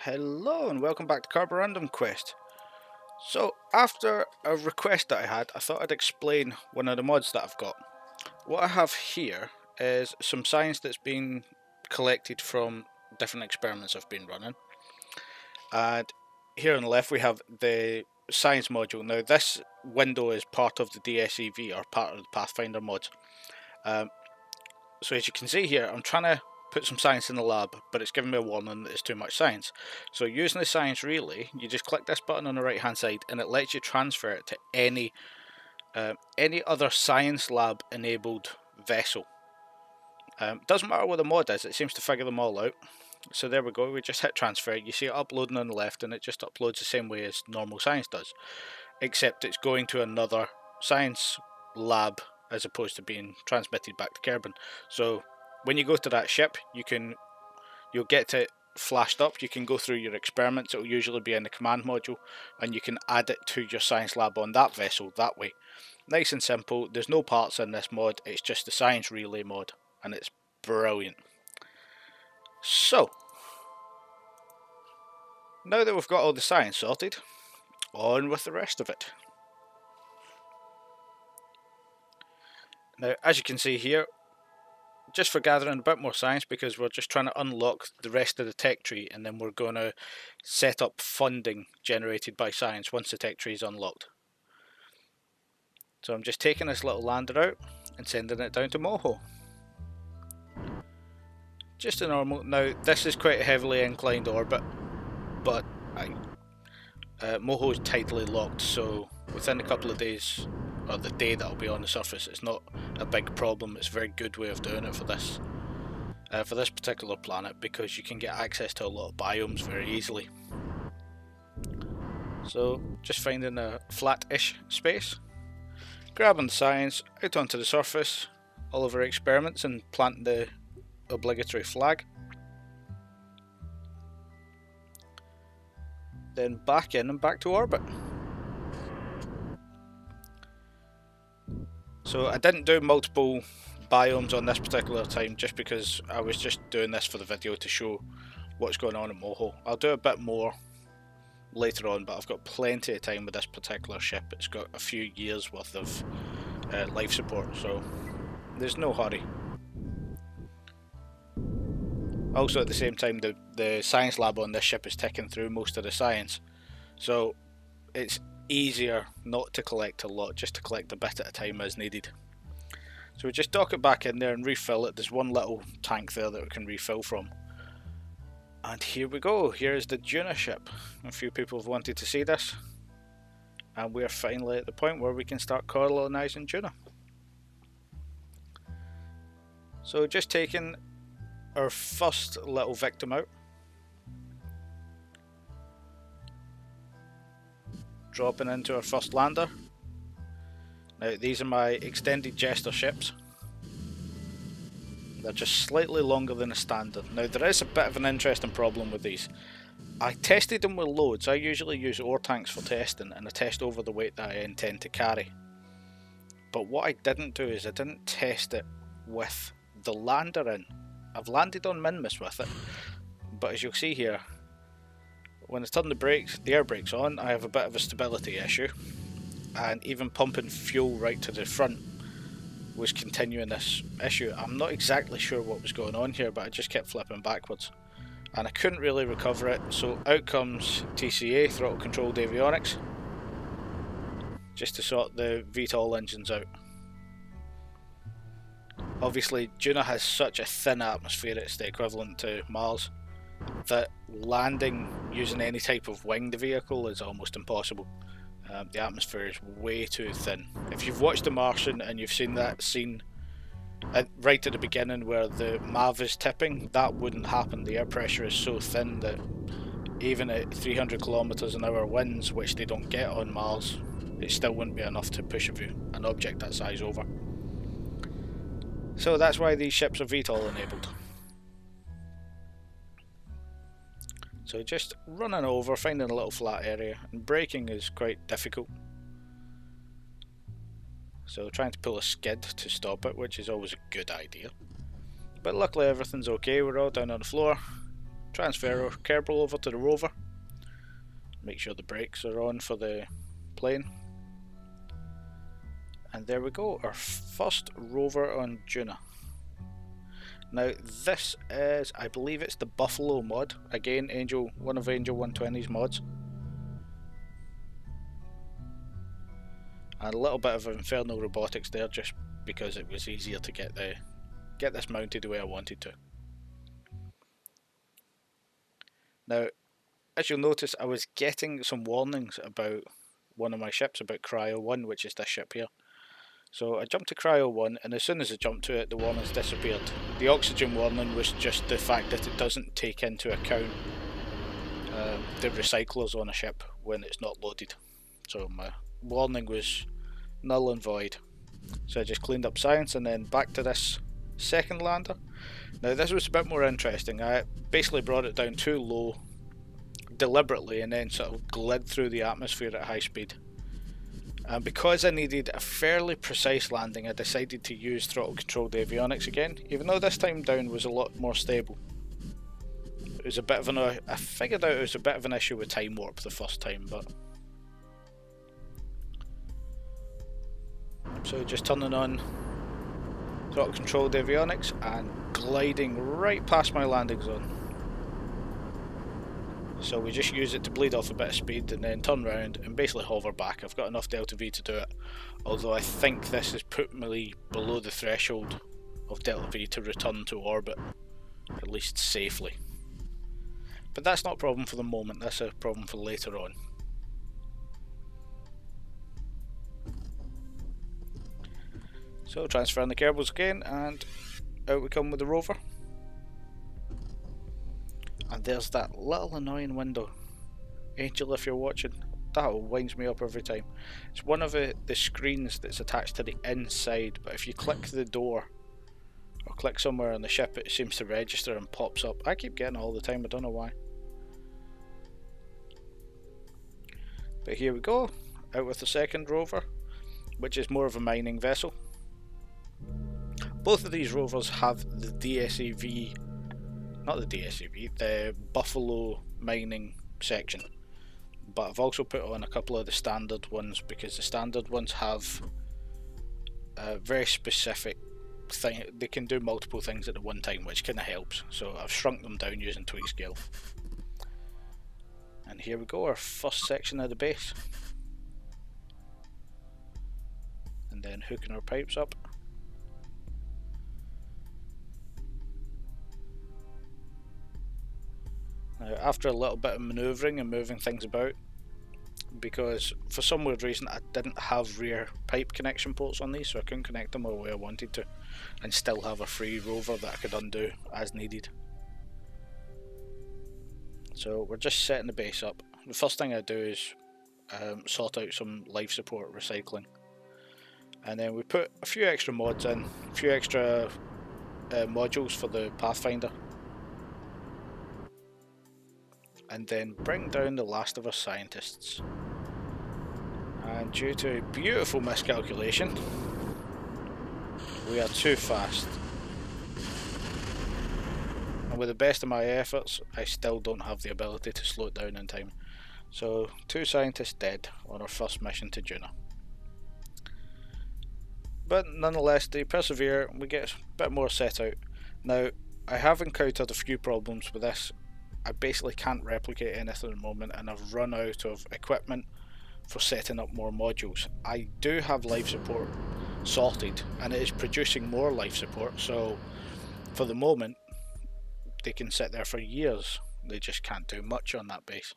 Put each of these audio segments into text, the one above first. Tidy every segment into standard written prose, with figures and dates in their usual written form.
Hello and welcome back to Karborundum Quest. So after a request that I had, I thought I'd explain one of the mods that I've got. What I have here is some science that's been collected from different experiments I've been running. And here on the left we have the science module. Now this window is part of the DSEV or part of the Pathfinder mods. So as you can see here, I'm trying to put some science in the lab, but it's giving me a warning that it's too much science. So using the science relay, you just click this button on the right hand side and it lets you transfer it to any other science lab enabled vessel. Doesn't matter what the mod is, it seems to figure them all out. So there we go, we just hit transfer, you see it uploading on the left and it just uploads the same way as normal science does. Except it's going to another science lab as opposed to being transmitted back to Kerbin. So when you go to that ship, you'll get it flashed up. You can go through your experiments. It'll usually be in the command module, and you can add it to your science lab on that vessel that way. Nice and simple. There's no parts in this mod. It's just the science relay mod, and it's brilliant. So now that we've got all the science sorted, on with the rest of it. Now, as you can see here, just for gathering a bit more science, because we're just trying to unlock the rest of the tech tree, and then we're going to set up funding generated by science once the tech tree is unlocked. So I'm just taking this little lander out and sending it down to Moho. Just a normal. Now this is quite a heavily inclined orbit, but Moho is tightly locked, so within a couple of days, or the day that I'll be on the surface, it's not a big problem. It's a very good way of doing it for this particular planet, because you can get access to a lot of biomes very easily. So just finding a flat-ish space, grabbing the science out onto the surface, all of our experiments, and planting the obligatory flag. Then back in and back to orbit. So I didn't do multiple biomes on this particular time just because I was just doing this for the video to show what's going on at Moho. I'll do a bit more later on, but I've got plenty of time with this particular ship. It's got a few years worth of life support, so there's no hurry. Also at the same time, the science lab on this ship is ticking through most of the science, so it's easier not to collect a lot, just to collect a bit at a time as needed. So we just dock it back in there and refill it. There's one little tank there that we can refill from. And here we go, here's the Duna ship. A few people have wanted to see this, and we're finally at the point where we can start colonising Duna. So just taking our first little victim out, dropping into our first lander. Now these are my extended jester ships. They're just slightly longer than a standard. Now there is a bit of an interesting problem with these. I tested them with loads. I usually use ore tanks for testing, and I test over the weight that I intend to carry. But what I didn't do is I didn't test it with the lander in. I've landed on Minmus with it, but as you'll see here, when I turn the air brakes on, I have a bit of a stability issue, and even pumping fuel right to the front was continuing this issue. I'm not exactly sure what was going on here, but I just kept flipping backwards and I couldn't really recover it. So out comes TCA, throttle controlled avionics, just to sort the VTOL engines out. Obviously Duna has such a thin atmosphere, it's the equivalent to Mars, that landing using any type of winged vehicle is almost impossible. The atmosphere is way too thin. If you've watched The Martian and you've seen that scene right at the beginning where the MAV is tipping, that wouldn't happen. The air pressure is so thin that even at 300 kilometers an hour winds, which they don't get on Mars, it still wouldn't be enough to push an object that size over. So that's why these ships are VTOL enabled. So just running over, finding a little flat area, and braking is quite difficult. So trying to pull a skid to stop it, which is always a good idea. But luckily everything's okay, we're all down on the floor. transfer our Kerbal over to the rover, make sure the brakes are on for the plane, and there we go, our first rover on Duna. Now this is, I believe it's the Buffalo mod, again one of Angel 120's mods, and a little bit of infernal robotics there just because it was easier to get this mounted the way I wanted to. Now, as you'll notice, I was getting some warnings about one of my ships, about Cryo 1, which is this ship here. So I jumped to Cryo 1, and as soon as I jumped to it, the warnings disappeared. The oxygen warning was just the fact that it doesn't take into account the recyclers on a ship when it's not loaded. So my warning was null and void. So I just cleaned up Science and then back to this second lander. Now this was a bit more interesting. I basically brought it down too low deliberately and then sort of glid through the atmosphere at high speed. And because I needed a fairly precise landing, I decided to use throttle controlled avionics again, even though this time down was a lot more stable. It was a bit of I figured out it was a bit of an issue with time warp the first time, but so just turning on throttle controlled avionics and gliding right past my landing zone. So we just use it to bleed off a bit of speed and then turn around and basically hover back. I've got enough delta V to do it, although I think this has put me below the threshold of delta V to return to orbit, at least safely. But that's not a problem for the moment, that's a problem for later on. So transferring the Kerbals again, and out we come with the rover. And there's that little annoying window. Angel, if you're watching, that winds me up every time. It's one of the screens that's attached to the inside, but if you click the door or click somewhere on the ship, it seems to register and pops up. I keep getting it all the time, I don't know why. But here we go, out with the second rover, which is more of a mining vessel. Both of these rovers have the DSAV, not the DSAV, the Buffalo mining section. But I've also put on a couple of the standard ones because the standard ones have a very specific thing. They can do multiple things at the one time, which kind of helps. So I've shrunk them down using tweak scale. And here we go, our first section of the base. And then hooking our pipes up. Now, after a little bit of manoeuvring and moving things about, because for some weird reason I didn't have rear pipe connection ports on these, so I couldn't connect them the way I wanted to, and still have a free rover that I could undo as needed. So we're just setting the base up. The first thing I do is sort out some life support recycling, and then we put a few extra mods in, a few extra modules for the Pathfinder, and then bring down the last of our scientists. And due to a beautiful miscalculation, we are too fast. And with the best of my efforts, I still don't have the ability to slow it down in time. So 2 scientists dead on our first mission to Duna. But nonetheless, they persevere, we get a bit more set out. Now, I have encountered a few problems with this. I basically can't replicate anything at the moment, and I've run out of equipment for setting up more modules. I do have life support sorted, and it is producing more life support, so for the moment they can sit there for years. They just can't do much on that base.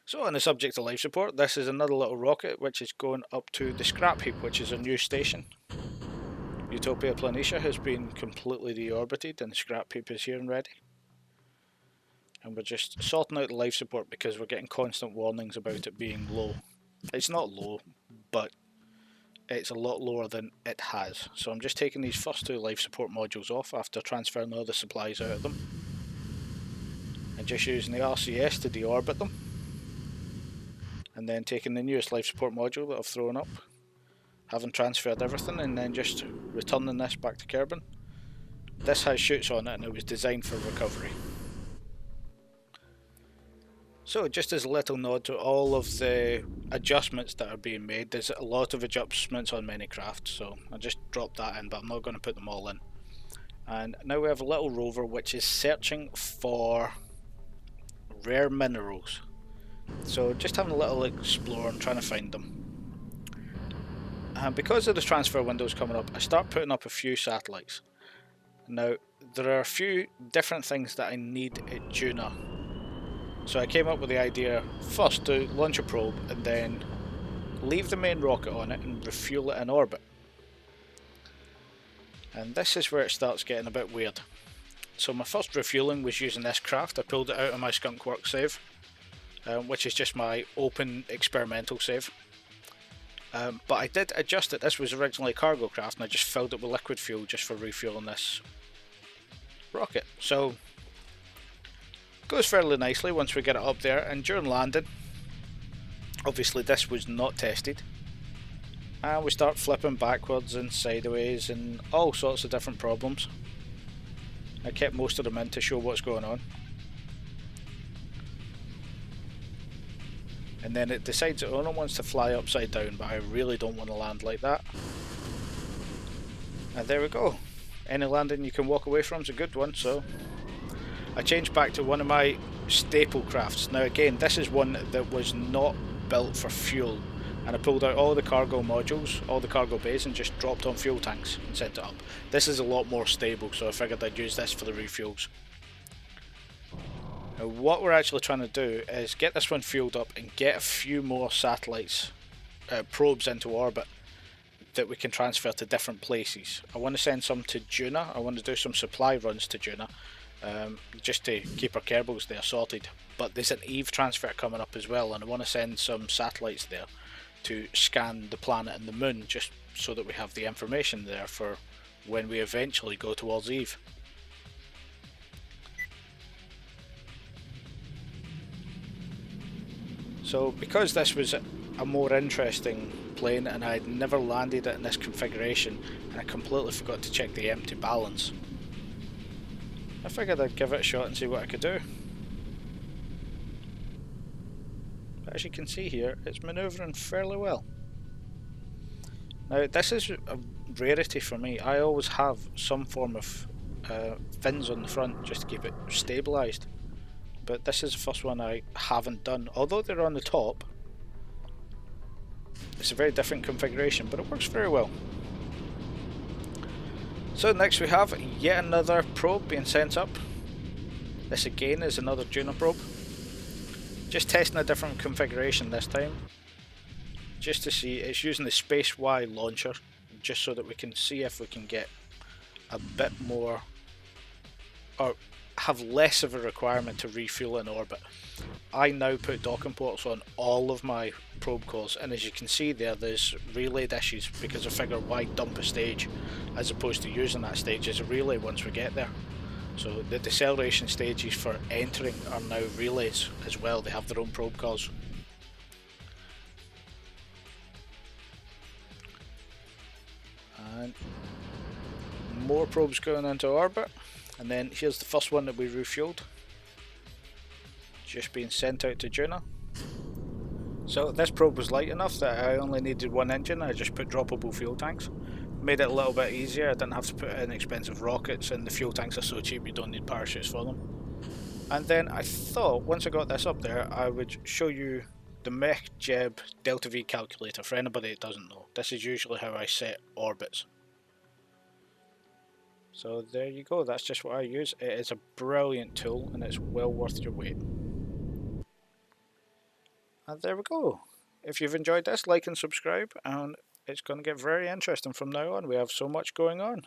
So on the subject of life support, this is another little rocket which is going up to the scrap heap, which is a new station. Utopia Planitia has been completely deorbited and the scrap heap is here and ready. And we're just sorting out the life support because we're getting constant warnings about it being low. It's not low, but it's a lot lower than it has. So I'm just taking these first 2 life support modules off after transferring all the supplies out of them, and just using the RCS to deorbit them, and then taking the newest life support module that I've thrown up, having transferred everything, and then just returning this back to Kerbin, This has chutes on it and it was designed for recovery. So just as a little nod to all of the adjustments that are being made, there's a lot of adjustments on Minecraft, so I just dropped that in, but I'm not going to put them all in. And now we have a little rover which is searching for rare minerals. So just having a little explore and trying to find them. And because of the transfer windows coming up, I start putting up a few satellites. Now, there are a few different things that I need at Duna. So I came up with the idea first to launch a probe and then leave the main rocket on it and refuel it in orbit. And this is where it starts getting a bit weird. So my first refueling was using this craft. I pulled it out of my skunkworks save, which is just my open experimental save. But I did adjust it. This was originally a cargo craft and I just filled it with liquid fuel just for refueling this rocket. So it goes fairly nicely once we get it up there, and during landing, obviously this was not tested, and we start flipping backwards and sideways and all sorts of different problems. I kept most of them in to show what's going on. And then it decides it only wants to fly upside down, but I really don't want to land like that. And there we go. Any landing you can walk away from is a good one, so I changed back to one of my staple crafts. Now again, this is one that was not built for fuel, and I pulled out all the cargo modules, all the cargo bays, and just dropped on fuel tanks and sent it up. This is a lot more stable, so I figured I'd use this for the refuels. Now what we're actually trying to do is get this one fueled up and get a few more satellites, probes into orbit that we can transfer to different places. I want to send some to Duna. I want to do some supply runs to Duna, just to keep our Kerbals there sorted. But there's an Eve transfer coming up as well, and I want to send some satellites there to scan the planet and the moon, just so that we have the information there for when we eventually go towards Eve. So because this was a more interesting plane and I'd never landed it in this configuration, and I completely forgot to check the empty balance, I figured I'd give it a shot and see what I could do. But as you can see here, it's manoeuvring fairly well. Now this is a rarity for me. I always have some form of fins on the front just to keep it stabilised. But this is the first one I haven't done. Although they're on the top, it's a very different configuration, but it works very well. So next we have yet another probe being sent up. This again is another Duna probe. Just testing a different configuration this time, just to see. It's using the Space Y launcher, just so that we can see if we can get a bit more, or have less of a requirement to refuel in orbit. I now put docking ports on all of my probe cores, and as you can see there's relayed issues because I figure why dump a stage as opposed to using that stage as a relay once we get there. So the deceleration stages for entering are now relays as well. They have their own probe cores. And more probes going into orbit. And then here's the first one that we refueled, just being sent out to Duna. So this probe was light enough that I only needed one engine. I just put droppable fuel tanks. Made it a little bit easier. I didn't have to put in expensive rockets, and the fuel tanks are so cheap you don't need parachutes for them. And then I thought once I got this up there I would show you the Mech Jeb Delta V calculator for anybody that doesn't know. This is usually how I set orbits. So there you go, that's just what I use. It is a brilliant tool and it's well worth your wait. And there we go. If you've enjoyed this, like and subscribe, and it's going to get very interesting from now on. We have so much going on.